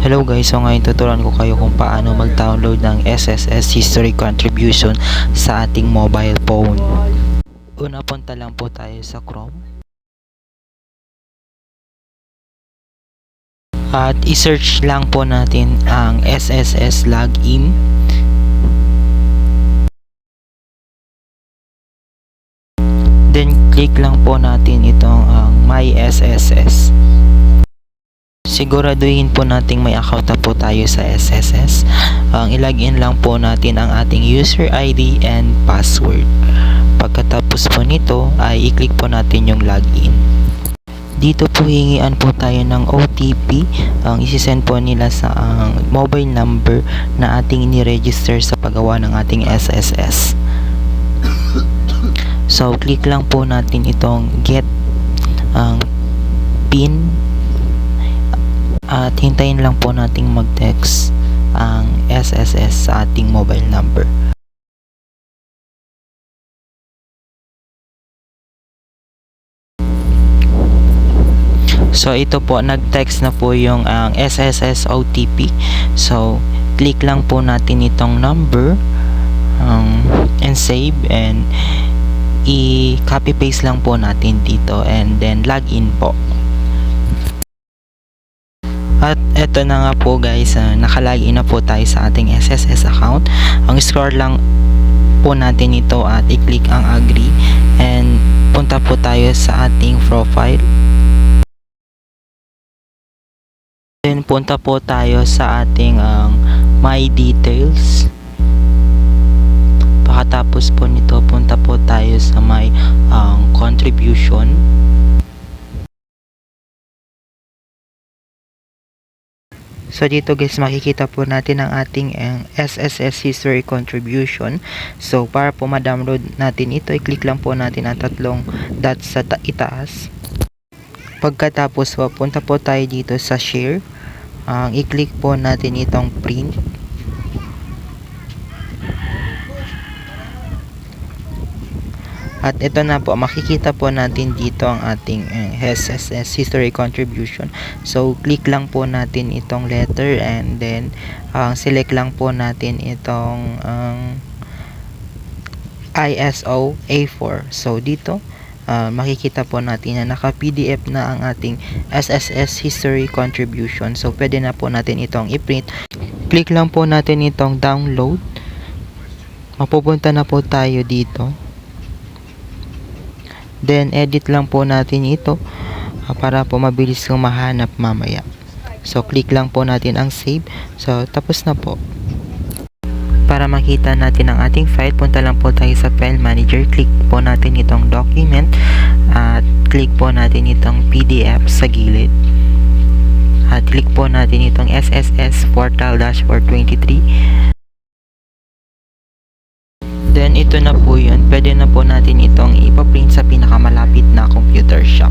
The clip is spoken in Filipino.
Hello guys, so ngayon tuturuan ko kayo kung paano mag-download ng SSS History Contribution sa ating mobile phone. Una, punta lang po tayo sa Chrome. At i-search lang po natin ang SSS login. Then click lang po natin itong My SSS. Siguraduhin po nating may account na po tayo sa SSS. I-login lang po natin ang ating user ID and password. Pagkatapos po nito ay i-click po natin yung login. Dito po hingian po tayo ng OTP. Isi-send po nila sa mobile number na ating ni-register sa paggawa ng ating SSS. So click lang po natin itong get PIN. At hintayin lang po nating mag-text ang SSS sa ating mobile number. So ito po, nag-text na po yung SSS OTP. So click lang po natin itong number and save, and i-copy paste lang po natin dito, and then login po. At eto na nga po guys, nakalagin na po tayo sa ating SSS account. Ang scroll lang po natin ito at i-click ang agree, and punta po tayo sa ating profile. Then punta po tayo sa ating my details. Pagkatapos po nito, punta po tayo sa my contribution. So dito guys, makikita po natin ang ating SSS History Contribution. So para po ma-download natin ito, i-click lang po natin ang tatlong dots sa itaas. Pagkatapos po, punta po tayo dito sa share. I-click po natin itong print. At ito na po, makikita po natin dito ang ating SSS History Contribution. So click lang po natin itong letter, and then select lang po natin itong ISO A4. So dito makikita po natin na naka-PDF na ang ating SSS History Contribution. So pwede na po natin itong i-print. Click lang po natin itong download. Mapupunta na po tayo dito. Then edit lang po natin ito para po mabilis kong mahanap mamaya. So click lang po natin ang save. So tapos na po. Para makita natin ang ating file, punta lang po tayo sa file manager. Click po natin itong document at click po natin itong PDF sa gilid. At click po natin itong SSS Portal Dashboard 23. Then ito na po yun, pwede na po natin itong ipaprint sa pinakamalapit na computer shop.